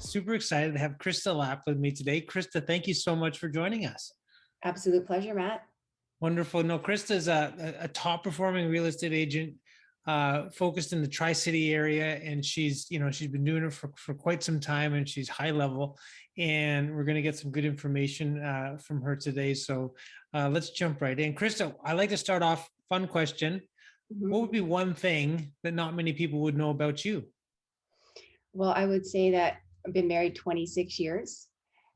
Super excited to have Krista Lapp with me today. Krista, thank you so much for joining us. Absolute pleasure, Matt. Wonderful. No, Krista is a top performing real estate agent focused in the Tri-City area. And she's been doing it for quite some time, and she's high level. And we're going to get some good information from her today. So let's jump right in. Krista, I like to start off, fun question. What would be one thing that not many people would know about you? Well, I would say that I've been married 26 years,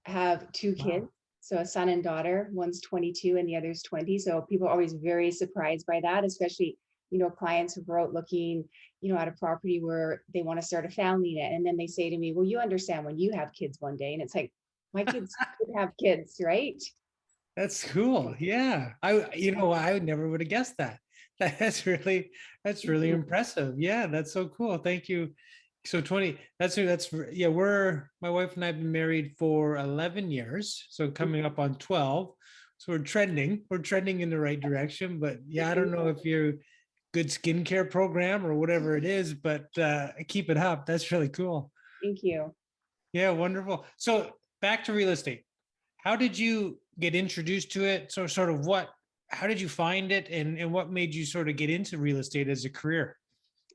have two kids, Wow. so a son and daughter. One's 22 and the other's 20. So people are always very surprised by that, especially, clients who are out looking, at a property where they want to start a family in it. And then they say to me, well, you understand when you have kids one day. And it's like, my kids could have kids, right? That's cool. Yeah. I never would have guessed that. That's really impressive. Yeah, that's so cool. Thank you. So 20, yeah, my wife and I have been married for 11 years. So coming up on 12. So we're trending in the right direction, but yeah, I don't know if you're good skincare program or whatever it is, but keep it up. That's really cool. Thank you. Yeah, wonderful. So back to real estate. How did you get introduced to it? So how did you find it, and what made you sort of get into real estate as a career?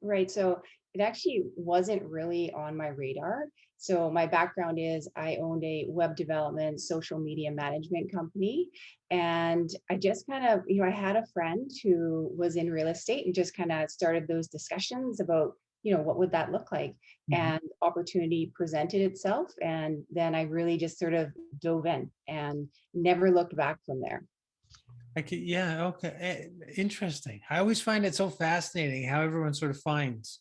Right. So it actually wasn't really on my radar. So my background is I owned a web development, social media management company. And I just kind of, I had a friend who was in real estate and just kind of started those discussions about, what would that look like? Mhm. And opportunity presented itself. And then I really just sort of dove in and never looked back from there. Yeah, okay. Interesting. I always find it so fascinating how everyone sort of finds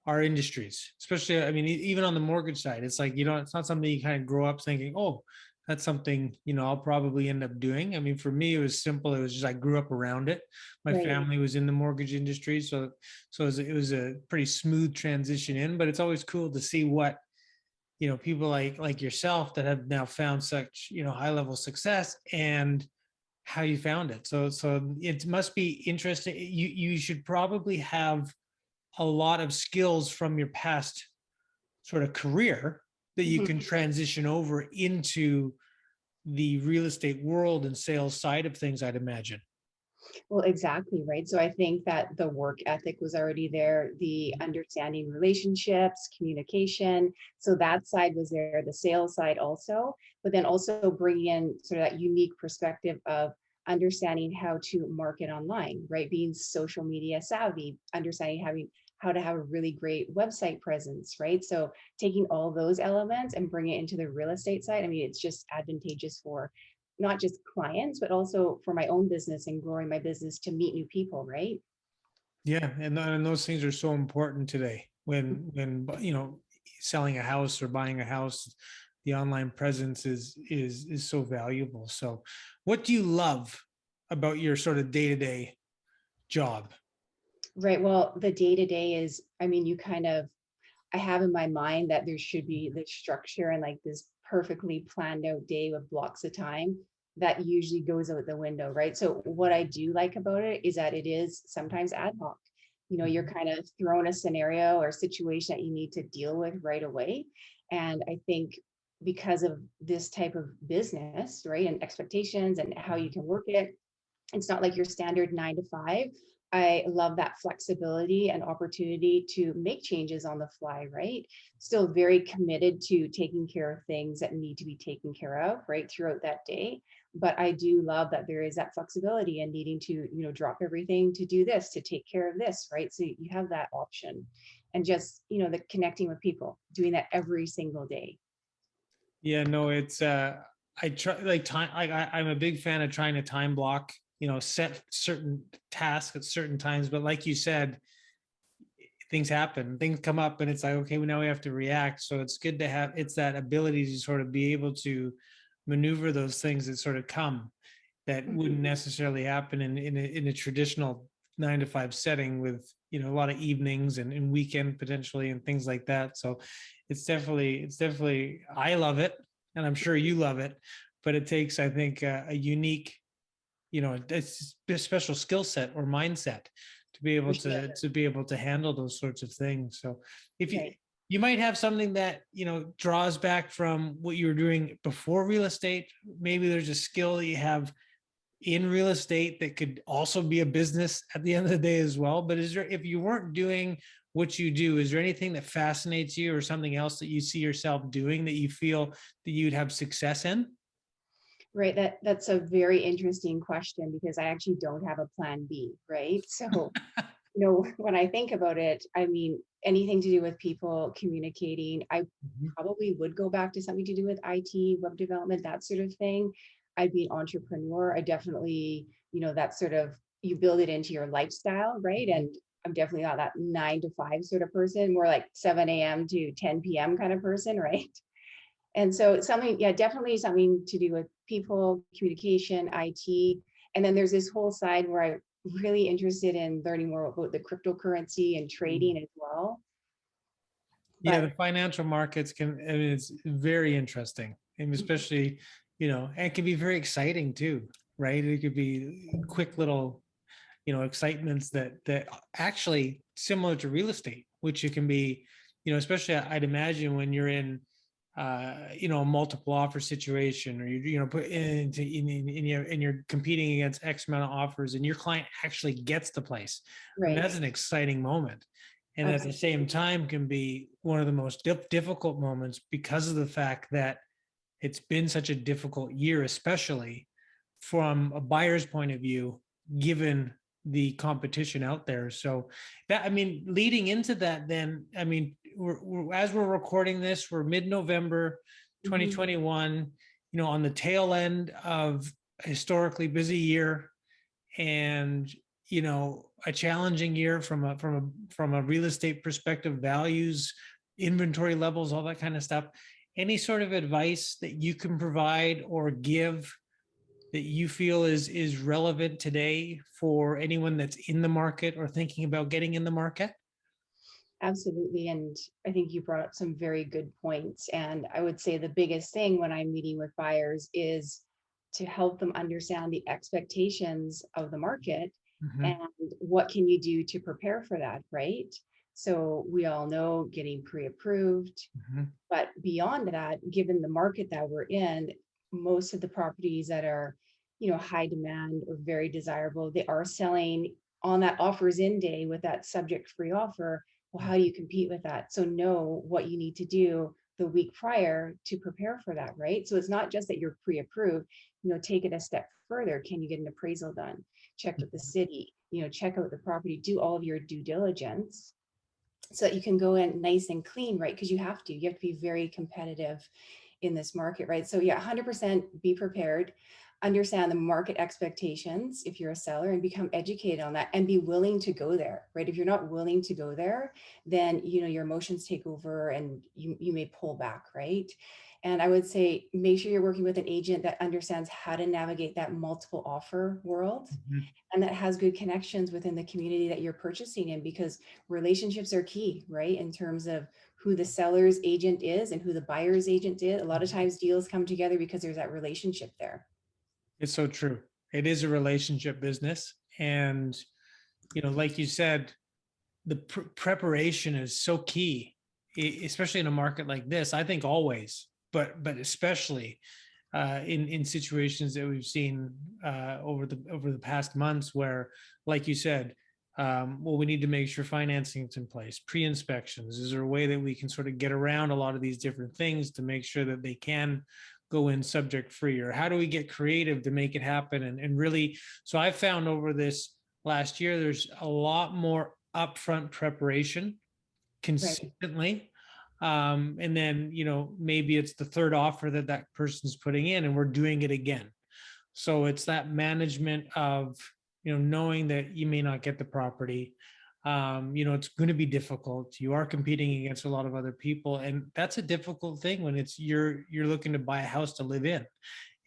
our industries, especially, I mean, even on the mortgage side, it's like, it's not something you kind of grow up thinking, oh, that's something, I'll probably end up doing. I mean, for me, it was simple. It was just, I grew up around it. My Right. family was in the mortgage industry. So it was a pretty smooth transition in, but it's always cool to see what, people like yourself that have now found such, high level success, and how you found it. So it must be interesting. You should probably have a lot of skills from your past sort of career that you can transition over into the real estate world and sales side of things, I'd imagine. Well, exactly, right. So I think that the work ethic was already there, the understanding relationships, communication. So that side was there, the sales side also, but then also bringing in sort of that unique perspective of understanding how to market online, right? Being social media savvy, understanding how to have a really great website presence, right? So taking all those elements and bring it into the real estate side. I mean, it's just advantageous for not just clients, but also for my own business and growing my business to meet new people, right? Yeah, and those things are so important today when selling a house or buying a house. The online presence is so valuable. So what do you love about your sort of day-to-day job? Right. Well, the day to day is, I mean, I have in my mind that there should be this structure and like this perfectly planned out day with blocks of time that usually goes out the window, right? So what I do like about it is that it is sometimes ad hoc. You're Mhm. kind of thrown a scenario or situation that you need to deal with right away. And I think because of this type of business, right, and expectations and how you can work it, it's not like your standard 9 to 5. I love that flexibility and opportunity to make changes on the fly, right? Still very committed to taking care of things that need to be taken care of, right, throughout that day. But I do love that there is that flexibility and needing to, drop everything to do this, to take care of this, right? So you have that option. And just, the connecting with people, doing that every single day. Yeah, no, it's I try like time I'm a big fan of trying to time block, set certain tasks at certain times. But like you said, things happen, things come up, and it's like, okay, well, now we have to react. So it's good to have it's that ability to sort of be able to maneuver those things that sort of come that wouldn't necessarily happen in a traditional 9 to 5 setting with a lot of evenings and weekend potentially and things like that. So it's definitely I love it, and I'm sure you love it, but it takes, I think, a unique, it's a special skill set or mindset to be For able sure. to be able to handle those sorts of things. So if you Right. you might have something that, you know, draws back from what you were doing before real estate. Maybe there's a skill that you have in real estate that could also be a business at the end of the day as well. But is there, if you weren't doing what you do, is there anything that fascinates you or something else that you see yourself doing that you feel that you'd have success in? Right. That's a very interesting question because I actually don't have a plan B, right? So, when I think about it, I mean, anything to do with people communicating, I Mhm. probably would go back to something to do with IT, web development, that sort of thing. I'd be an entrepreneur. I definitely, that sort of, you build it into your lifestyle, right? And I'm definitely not that 9 to 5 sort of person, more like 7 a.m. to 10 p.m. kind of person, right? And so something, yeah, definitely something to do with people, communication, IT. And then there's this whole side where I'm really interested in learning more about the cryptocurrency and trading as well. Yeah, But the financial markets can, I mean, it's very interesting, and especially, you know, and it can be very exciting too, right? It could be quick little, you know, excitements that actually similar to real estate, which it can be, you know, especially I'd imagine when you're in, you know, a multiple offer situation, or you know, put into and you're competing against X amount of offers, and your client actually gets the place. I mean, right, that's an exciting moment, and at the same absolutely. time, can be one of the most difficult moments because of the fact that it's been such a difficult year, especially from a buyer's point of view, given the competition out there. So that, I mean, leading into that, then, I mean, as we're recording this, we're mid-November Mhm. 2021, you know, on the tail end of a historically busy year, and, you know, a challenging year from a real estate perspective, values, inventory levels, all that kind of stuff. Any sort of advice that you can provide or give that you feel is relevant today for anyone that's in the market or thinking about getting in the market? Absolutely. And I think you brought up some very good points. And I would say the biggest thing when I'm meeting with buyers is to help them understand the expectations of the market Mhm, and what can you do to prepare for that, right? So we all know getting pre-approved, mhm, but beyond that, given the market that we're in, most of the properties that are, high demand or very desirable, they are selling on that offers in day with that subject free offer. Well, how do you compete with that? So know what you need to do the week prior to prepare for that, right? So it's not just that you're pre-approved, take it a step further. Can you get an appraisal done? Check with the city, check out the property, do all of your due diligence so that you can go in nice and clean, right? Because you have to be very competitive in this market, right? So yeah, 100% be prepared, understand the market expectations if you're a seller and become educated on that and be willing to go there, right? If you're not willing to go there, then your emotions take over and you may pull back, right? And I would say make sure you're working with an agent that understands how to navigate that multiple offer world mhm. and that has good connections within the community that you're purchasing in, because relationships are key, right? In terms of who the seller's agent is and who the buyer's agent is. A lot of times deals come together because there's that relationship there. It's so true. It is a relationship business. And, you know, like you said, the preparation is so key, especially in a market like this. I think always, but especially in situations that we've seen over the past months, where, like you said, well, we need to make sure financing's in place, pre-inspections. Is there a way that we can sort of get around a lot of these different things to make sure that they can go in subject free, or how do we get creative to make it happen? And really, so I've found over this last year, there's a lot more upfront preparation Right. consistently. And then, you know, maybe it's the third offer that that person's putting in and we're doing it again. So it's that management of, you know, knowing that you may not get the property. You know, it's going to be difficult. You are competing against a lot of other people, and that's a difficult thing when it's you're looking to buy a house to live in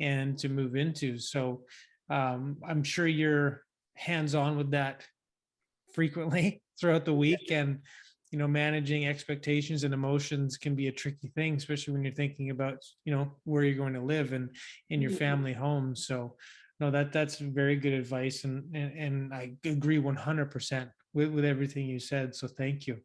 and to move into. So I'm sure you're hands on with that frequently throughout the week, and, you know, managing expectations and emotions can be a tricky thing, especially when you're thinking about, you know, where you're going to live and in your Mhm. family home. So no, that's very good advice, and I agree 100% with everything you said, so thank you.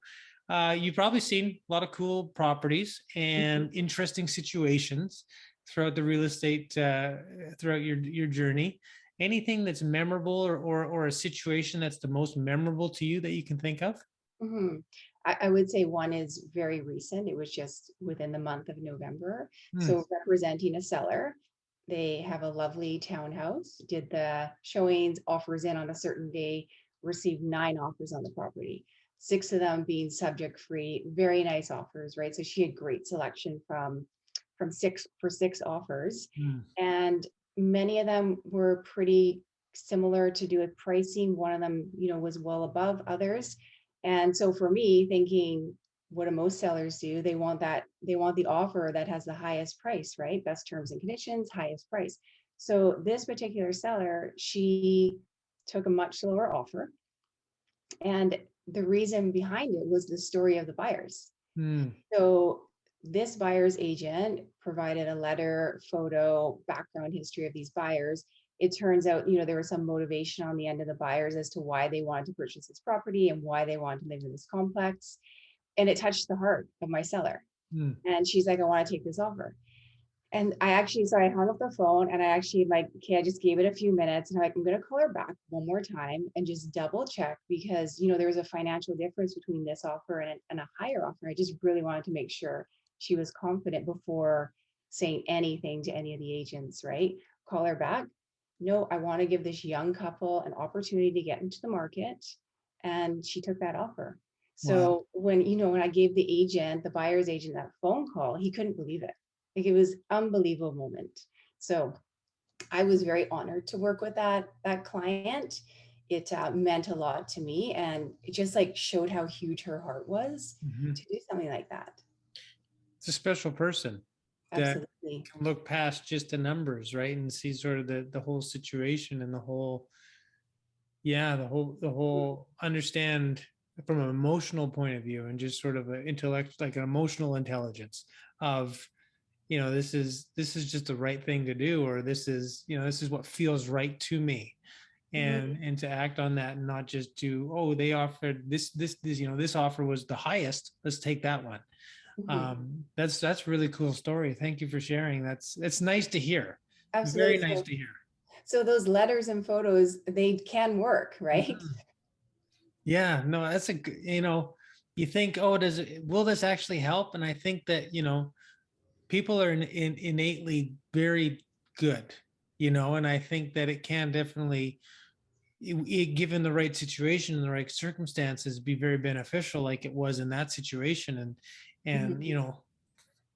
You've probably seen a lot of cool properties Mhm. and interesting situations throughout the real estate, throughout your journey. Anything that's memorable, or a situation that's the most memorable to you that you can think of? Mhm. I would say one is very recent. It was just within the month of November. Hmm. So representing a seller, they have a lovely townhouse, did the showings, offers in on a certain day, received 9 offers on the property, 6 of them being subject free, very nice offers, right? So she had great selection from 6 offers. Hmm. And many of them were pretty similar to do with pricing. One of them, was well above others. And so for me, thinking, what do most sellers do? They want the offer that has the highest price, right? Best terms and conditions, highest price. So this particular seller, she took a much lower offer. And the reason behind it was the story of the buyers. Hmm. So this buyer's agent provided a letter, photo, background history of these buyers. It turns out, there was some motivation on the end of the buyers as to why they wanted to purchase this property and why they wanted to live in this complex. And it touched the heart of my seller. Hmm. And she's like, I want to take this offer. And I actually, so I hung up the phone and I actually like, okay, I just gave it a few minutes and I'm like, I'm going to call her back one more time and just double check because, there was a financial difference between this offer and a higher offer. I just really wanted to make sure she was confident before saying anything to any of the agents, right? Call her back. No, I want to give this young couple an opportunity to get into the market. And she took that offer. Wow. So when I gave the agent, the buyer's agent, that phone call, he couldn't believe it. Like it was unbelievable moment. So I was very honored to work with that client. It meant a lot to me, and it just like showed how huge her heart was Mhm. to do something like that. It's a special person that Absolutely. can look past just the numbers, right, and see sort of the whole situation and the whole, yeah, the whole understand from an emotional point of view, and just sort of an intellect, like an emotional intelligence of, this is just the right thing to do, or this is what feels right to me, Mhm, and to act on that, and not just do, oh, they offered this, this offer was the highest, let's take that one. mhm. That's really cool story. Thank you for sharing. It's nice to hear. Very Absolutely. nice So, to hear. so those letters and photos, they can work, right? Mhm. Yeah, no, you think, oh, will this actually help? And I think that, people are innately very good, and I think that it can definitely, given the right situation and the right circumstances, be very beneficial, like it was in that situation. And Mhm.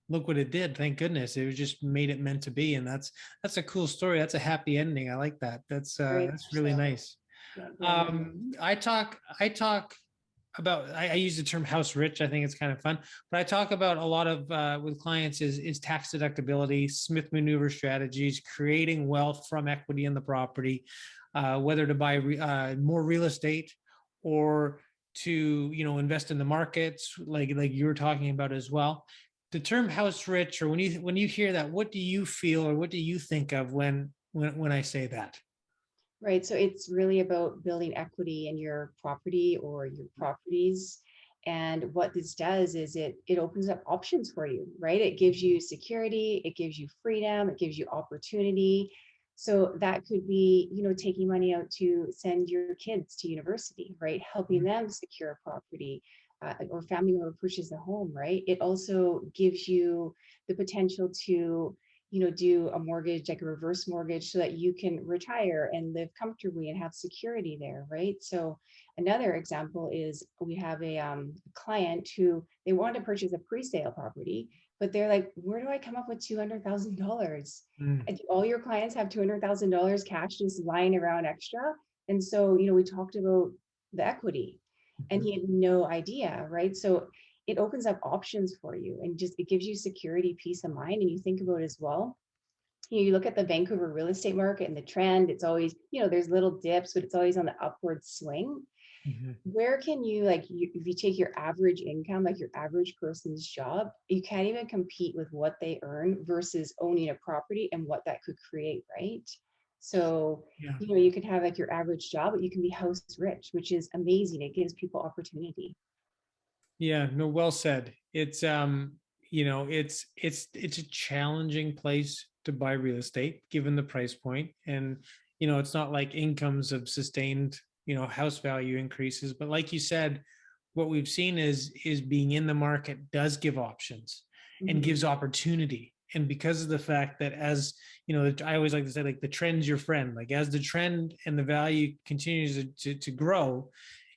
look what it did. Thank goodness. It was just made it meant to be. And that's a cool story. That's a happy ending. I like that. Very That's much really so. nice. Yeah, very much. I talk about, I use the term house rich. I think it's kind of fun, but I talk about a lot of, with clients, is tax deductibility, Smith maneuver strategies, creating wealth from equity in the property, whether to buy more real estate, or to, invest in the markets, like you were talking about as well. The term house rich, or when you hear that, what do you feel, or what do you think of when I say that? Right. So it's really about building equity in your property or your properties. And what this does is it opens up options for you, right? It gives you security, it gives you freedom, it gives you opportunity. So that could be, taking money out to send your kids to university, right? Helping them secure a property, or family member purchase a home, right? It also gives you the potential to do a mortgage, like a reverse mortgage, so that you can retire and live comfortably and have security there, right? So another example is we have a client who they wanted to purchase a pre-sale property, but they're like, where do I come up with $200,000? Mm. Do all your clients have $200,000 cash just lying around extra? And so, we talked about the equity and Mhm. he had no idea, right? So it opens up options for you and just it gives you security, peace of mind. And you think about it as well. You look at the Vancouver real estate market and the trend, it's always, there's little dips, but it's always on the upward swing. Mhm. Where can you, like, if you take your average income, like your average person's job, you can't even compete with what they earn versus owning a property and what that could create, right? So, Yeah. you can have like your average job, but you can be house rich, which is amazing. It gives people opportunity. Yeah, no, well said. It's you know, it's a challenging place to buy real estate given the price point. And, you know, it's not like incomes have sustained, you know, house value increases. But like you said, what we've seen is being in the market does give options and Mhm. gives opportunity. And because of the fact that, as you know, I always like to say, like, the trend's your friend. Like, as the trend and the value continues to grow,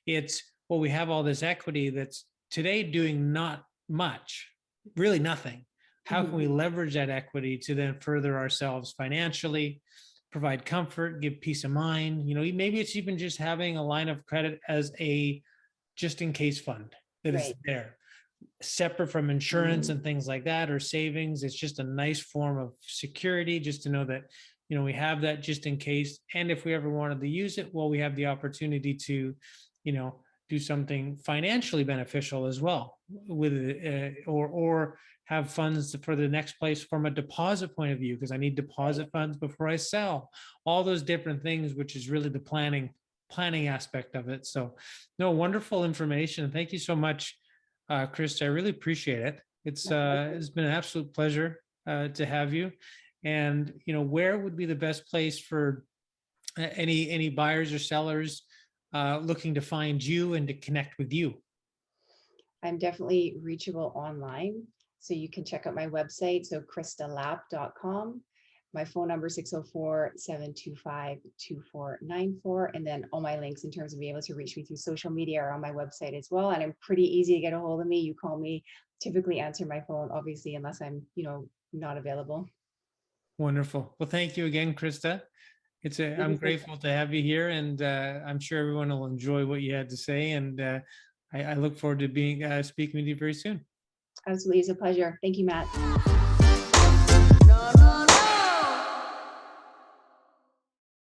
it's, well, we have all this equity that's today doing not much, really nothing. How can Mhm. we leverage that equity to then further ourselves financially, provide comfort, give peace of mind? You know, maybe it's even just having a line of credit as a just in case fund that is Right. there, separate from insurance and things like that, or savings. It's just a nice form of security, just to know that, you know, we have that just in case. And if we ever wanted to use it, well, we have the opportunity to, you know, do something financially beneficial as well with it, or have funds for the next place from a deposit point of view, because I need deposit funds before I sell. All those different things, which is really the planning aspect of it. So, no, wonderful information. Thank you so much, Krista. I really appreciate it. It's been an absolute pleasure to have you. And, you know, where would be the best place for any buyers or sellers looking to find you and to connect with you? I'm definitely reachable online. So you can check out my website. So kristalapp.com. My phone number 604-725-2494. And then all my links in terms of being able to reach me through social media are on my website as well. And I'm pretty easy to get a hold of me. You call me, typically answer my phone, obviously, unless I'm, not available. Wonderful. Well, thank you again, Krista. I'm grateful to have you here, and I'm sure everyone will enjoy what you had to say. And I look forward to being speaking with you very soon. Absolutely. It's a pleasure. Thank you, Matt.